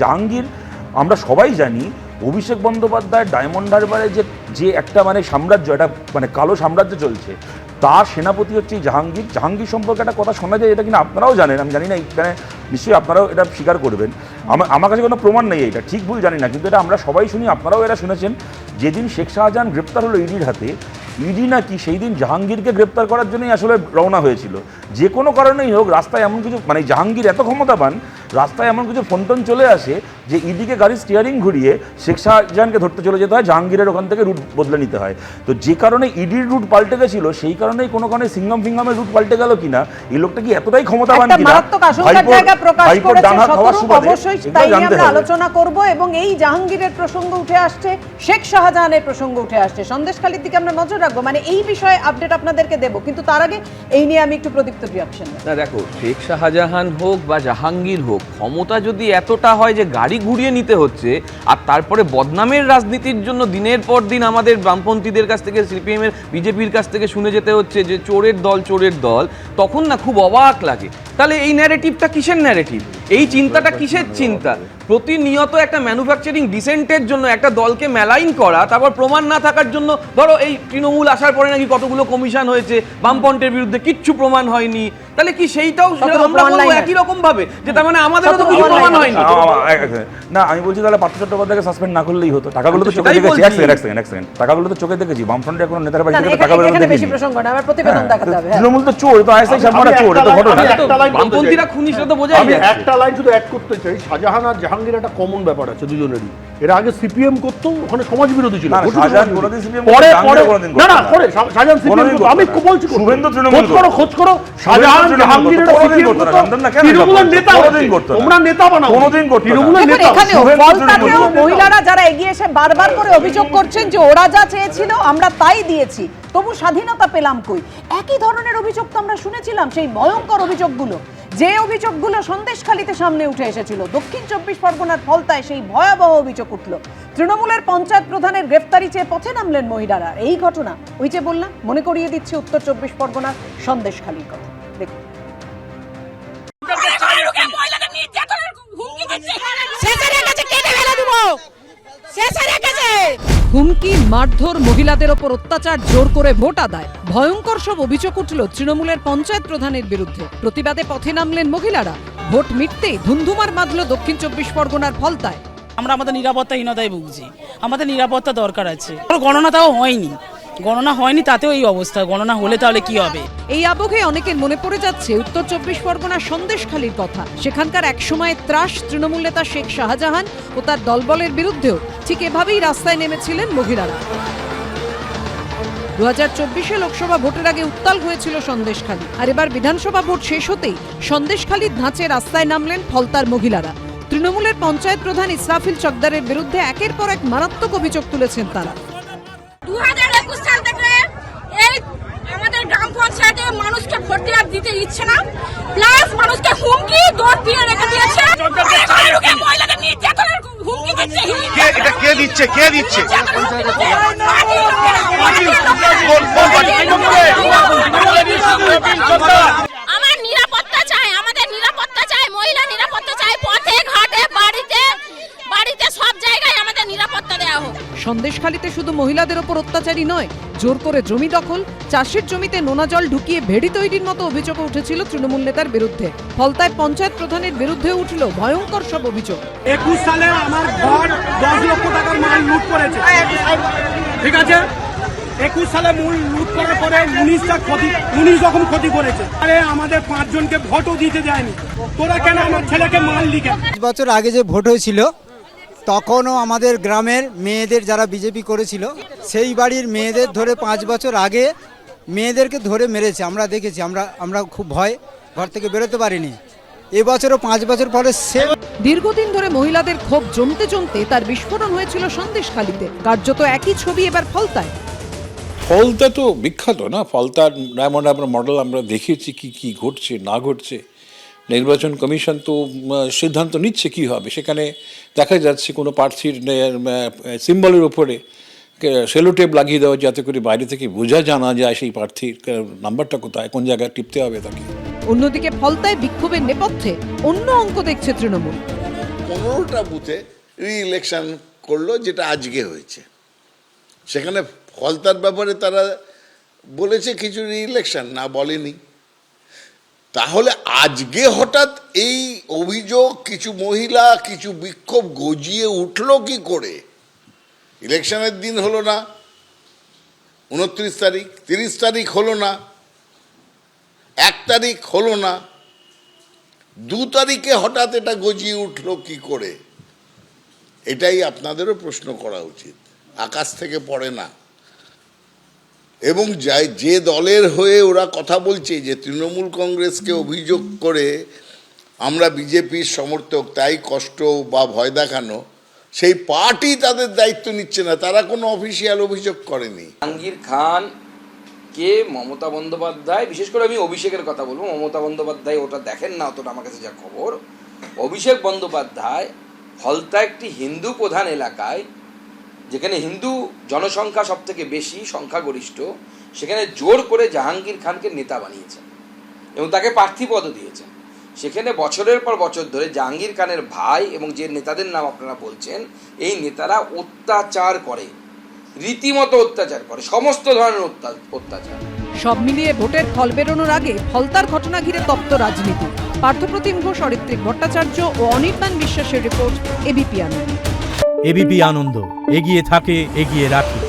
জাহাঙ্গীর আমরা সবাই জানি অভিষেক বন্দ্যোপাধ্যায় ডায়মন্ড হারবারে যে একটা সাম্রাজ্য, একটা কালো সাম্রাজ্য চলছে, তার সেনাপতি হচ্ছে জাহাঙ্গীর। জাহাঙ্গীর সম্পর্কে একটা কথা শোনা যায়, এটা কিনা আপনারাও জানেন, আমি জানি না এখানে নিশ্চয়ই আপনারাও এটা স্বীকার করবেন। আমার কাছে কোনো প্রমাণ নেই, এটা ঠিক ভুল জানি না, কিন্তু এটা আমরা সবাই শুনি, আপনারাও এটা শুনেছেন। যেদিন শেখ শাহজাহান গ্রেপ্তার হলো ইডির হাতে, ইডি নাকি সেই দিন জাহাঙ্গীরকে গ্রেপ্তার করার জন্যই আসলে রওনা হয়েছিল। যে কোনো কারণেই হোক রাস্তায় এমন কিছু জাহাঙ্গীর এত ক্ষমতাবান, রাস্তায় এমন কিছু ফোনটোন চলে আসে যে ইডিকে গাড়ির স্টিয়ারিং ঘুরিয়ে শেখ শাহজাহানকে ধরতে চলে যেতে হয়, জাহাঙ্গীরের ওখান থেকে রুট বদলে নিতে হয়। তো যে কারণে ইডির রুট পাল্টে গেছিল, সেই কারণেই কোনো কারণে সিঙ্গাম ফিঙ্গামের রুট পাল্টে গেল কিনা, এই লোকটা কি এতটাই ক্ষমতাবান কিনা আলোচনা করব। এবং এই জাহাঙ্গীরের প্রসঙ্গ উঠে আসছে, শেখ শাহজাহানের প্রসঙ্গ উঠে আসছে, সন্দেশখালীর দিকে আমরা নজর রাখবো, এই বিষয়ে আপডেট আপনাদেরকে দেবো। কিন্তু তার আগে এই নিয়ে আমি একটু প্রদীপ্ত রিঅ্যাকশন। না দেখো, শেখ শাহজাহান হোক বা জাহাঙ্গীর হোক, ক্ষমতা যদি এতটা হয় যে গাড়ি ঘুরিয়ে নিতে হচ্ছে, আর তারপরে বদনামের রাজনীতির জন্য দিনের পর দিন আমাদের বামপন্থীদের কাছ থেকে, সিপিএমের, বিজেপির কাছ থেকে শুনে যেতে হচ্ছে যে চোরের দল চোরের দল, তখন না খুব অবাক লাগে। তাহলে এই ন্যারেটিভটা কিসের ন্যারেটিভ? এই চিন্তাটা কিসের চিন্তা? প্রতিনিয়ত একটা ম্যানুফ্যাকচারিং ডিসেন্টের জন্য একটা দলকে মেলাইন করা, তারপর প্রমাণ না থাকার জন্য, ধরো এই তৃণমূল আসার পরে নাকি কতগুলো কমিশন হয়েছে, বামপন্থের বিরুদ্ধে কিচ্ছু প্রমাণ হয়নি, তাহলে কি সেইটাও আমরা বলবো একই রকম ভাবে যে তার মানে আমাদেরও তো কিছু প্রমাণ হয়নি? না, আমি বলছি তাহলে পার্থ চট্টোপাধ্যায়কে সাসপেন্ড না করলেই হতো। টাকাগুলো তো চোখে দেখেছি, এক সেকেন্ড, টাকাগুলো তো চোখে দেখেছি, বামফ্রন্টের কোনো নেতার বাড়ি থেকে টাকা বেরোতে দেখেছি। তৃণমূল তো চোর, তো আইএসআই সামনে চোর, এটা ঘটনা। বামপন্থীরা খুনি, সেটা তো বোঝাই যায়। একটা লাইন শুধু অ্যাড করতে চাই, শাহজাহান আর জাহাঙ্গীর একটা কমন ব্যাপার আছে দুজনেরই। এর আগে সিপিএম করতো, ওখানে সমাজ বিরোধী ছিল। শাহজাহান কোনোদিন সিপিএম পরে শাহজাহান সিপিএম করতো, আমি বলছি শুভেন্দু তৃণমূল খোঁজ করো শাহজাহান জাহাঙ্গীরের সিপিএম করতো, তৃণমূলের নেতা করতো, তোমরা নেতা বানাও, কোনোদিন করতো তৃণমূলের নেতা। মহিলারা যারা এগিয়ে এসে বারবার করে অভিযোগ করছেন যে ওরা যা চেয়েছিল আমরা তাই দিয়েছি, তবু স্বাধীনতা পেলাম কই। একই ধরনের অভিযোগ তো আমরা শুনেছিলাম, সেই ভয়ঙ্কর অভিযোগগুলো, যে অভিযোগগুলো সন্দেশখালীতে সামনে উঠে এসেছিল। দক্ষিণ 24 পরগনার ফলতায় সেই ভয়াবহ অভিযোগ উঠল। তৃণমূলের পঞ্চায়েত প্রধানের গ্রেফতারি চেয়ে পথে নামলেন মহিলারা। এই ঘটনা, ওই যে বললাম, মনে করিয়ে দিচ্ছে উত্তর 24 পরগনার সন্দেশখালীর কথা। দেখুন, হুমকি, মারধর, মহিলাদের ওপর অত্যাচার, জোর করে ভোট আদায়, ভয়ঙ্কর সব অভিযোগ উঠল তৃণমূলের পঞ্চায়েত প্রধানের বিরুদ্ধে। প্রতিবাদে পথে নামলেন মহিলারা। ভোট মিটতেই ধুন্ধুমার বাঁধল দক্ষিণ 24 পরগনার ফলতায়। আমরা আমাদের নিরাপত্তাহীনতায় ভুগছি, আমাদের নিরাপত্তা দরকার আছে। গণনা তাও হয়নি, তাতেও এই অবস্থা। গণনা হলে তাহলে কি হবে? এই আবহে অনেকের মনে পড়ে যাচ্ছে উত্তর 24 পরগনার সন্দেশখালীর কথা। সেখানকার একসময় ত্রাস তৃণমূল নেতা শেখ শাহজাহান ও তার দলবলের বিরুদ্ধেও ঠিক এভাবেই রাস্তায় নেমেছিলেন মহিলারা। 2024 লোকসভা ভোটের আগে উত্তাল হয়েছিল সন্দেশখালী, আর এবার বিধানসভা ভোট শেষ হতেই সন্দেশখালীর ধাঁচে রাস্তায় নামলেন ফলতার মহিলারা। তৃণমূলের পঞ্চায়েত প্রধান ইসরাফিল চকদারের বিরুদ্ধে একের পর এক মারাত্মক অভিযোগ তুলেছেন তারা। 2021 সাল থেকে এই আমাদের গ্রাম পঞ্চায়েতে মানুষকে ভোট দেওয়ার দিতে ইচ্ছে না, প্লাস মানুষকে হুমকি দৌড় দিয়ে রেখে দিয়েছে। মহিলাদের নির্যাতনের হুমকি দিচ্ছে। এটা কে দিচ্ছে? আমার নিরাপত্তা চাই, আমাদের নিরাপত্তা চাই, মহিলা নিরাপত্তা চাই, পথে ঘাটে বাড়িতে সব জায়গায় আমাদের নিরাপত্তা দেওয়া হোক। সন্দেশখালীতে শুধু মহিলাদের ওপর অত্যাচারই নয়, জোর করে জমি দখল, চাষের জমিতে নোনা জল ঢুকিয়ে ভেড়ি তৈরির মতো অভিযোগ উঠেছিল তৃণমূল নেতার বিরুদ্ধে। ফলতায় পঞ্চায়েত প্রধানের বিরুদ্ধে উঠল ভয়ঙ্কর সব অভিযোগ। 21 সালে আমার ঘর 10 লক্ষ টাকার মাল লুট করেছে, ঠিক আছে? 21 সালে মূল লুট করার পরে 19 রকম ক্ষতি করেছে। আরে আমাদের 5 জনকে ভোটও দিতে দেয়নি। তোরা কেন আমার ছেলেকে মাল লিখে? 5 বছর আগে যে ভোট হয়েছিল, তখনও আমাদের গ্রামের মেয়েদের যারা বিজেপি করেছিল, সেই বাড়ির মেয়েদের ধরে 5 বছর আগে মেয়েদেরকে ধরে মেরেছে। আমরা দেখেছি, আমরা খুব ভয়, ঘর থেকে বেরোতে পারিনি। এবছরও 5 বছর পরে দীর্ঘদিন ধরে মহিলাদের ক্ষোভ জমতে জমতে তার বিস্ফোরণ হয়েছিল সন্দেশখালীতে। কার্যত একই ছবি এবার ফলতায়। ফলতা তো বিখ্যাত না, ফলতার ডায়মন্ড হারবার মডেল আমরা দেখেছি কি ঘটছে না ঘটছে। নির্বাচন কমিশন তো সিদ্ধান্ত নিচ্ছে কি হবে। সেখানে দেখা যাচ্ছে কোনো প্রার্থীর সিম্বলের উপরে সেলোটেপ লাগিয়ে দেওয়া, যাতে করে বাইরে থেকে বোঝা জানা যায় সেই প্রার্থীর নাম্বারটা কোথায়, কোন জায়গায় টিপতে হবে তাকে। অন্যদিকে ফলতায় বিক্ষোভের নেপথ্যে অন্য অঙ্ক দেখছে তৃণমূল। 15টা বুথে রি ইলেকশন করলো, যেটা আজকে হয়েছে। সেখানে ফলতার ব্যাপারে তারা বলেছে কিছু রি ইলেকশন, না বলেনি। তাহলে আজকে হঠাৎ এই অভিযোগ, কিছু মহিলা কিছু বিক্ষোভ গজিয়ে উঠলো কি করে? ইলেকশনের দিন হলো না, 29 তারিখ, 30 তারিখ হলো না, 1 তারিখ হলো না, 2 তারিখে হঠাৎ এটা গজিয়ে উঠলো কি করে? এটাই আপনাদেরও প্রশ্ন করা উচিত। আকাশ থেকে পড়ে না। এবং যে দলের হয়ে ওরা কথা বলছে, যে তৃণমূল কংগ্রেসকে অভিযোগ করে আমরা বিজেপির সমর্থক তাই কষ্ট বা ভয় দেখানো, সেই পার্টি তাদের দায়িত্ব নিচ্ছে না, তারা কোনো অফিসিয়াল অভিযোগ করেনি। জাহাঙ্গীর খান কে মমতা বন্দ্যোপাধ্যায়, বিশেষ করে আমি অভিষেকের কথা বলবো, মমতা বন্দ্যোপাধ্যায় ওটা দেখেন না অতটা, আমার কাছে যা খবর, অভিষেক বন্দ্যোপাধ্যায় ফলতা একটি হিন্দু প্রধান এলাকায়, যেখানে হিন্দু জনসংখ্যা সব থেকে বেশি, সংখ্যাগরিষ্ঠ, সেখানে জোর করে জাহাঙ্গীর খানকে নেতা বানিয়েছেন এবং তাকে প্রার্থী পদও দিয়েছেন। সেখানে বছরের পর বছর ধরে জাহাঙ্গীর খানের ভাই এবং যে নেতাদের নাম আপনারা বলছেন, এই নেতারা অত্যাচার করে, রীতিমতো অত্যাচার করে, সমস্ত ধরনের অত্যাচার। সব মিলিয়ে ভোটের ফল বেরোনোর আগে ফলতার ঘটনা ঘিরে তপ্ত রাজনীতি। পার্থপ্রতিম ঘোষ, অরিত্রিক ভট্টাচার্য ও অনির্বাণ বিশ্বাসের রিপোর্ট, এবিপি আনন্দ। এবিপি আনন্দ, এগিয়ে থাকে, এগিয়ে রাখে।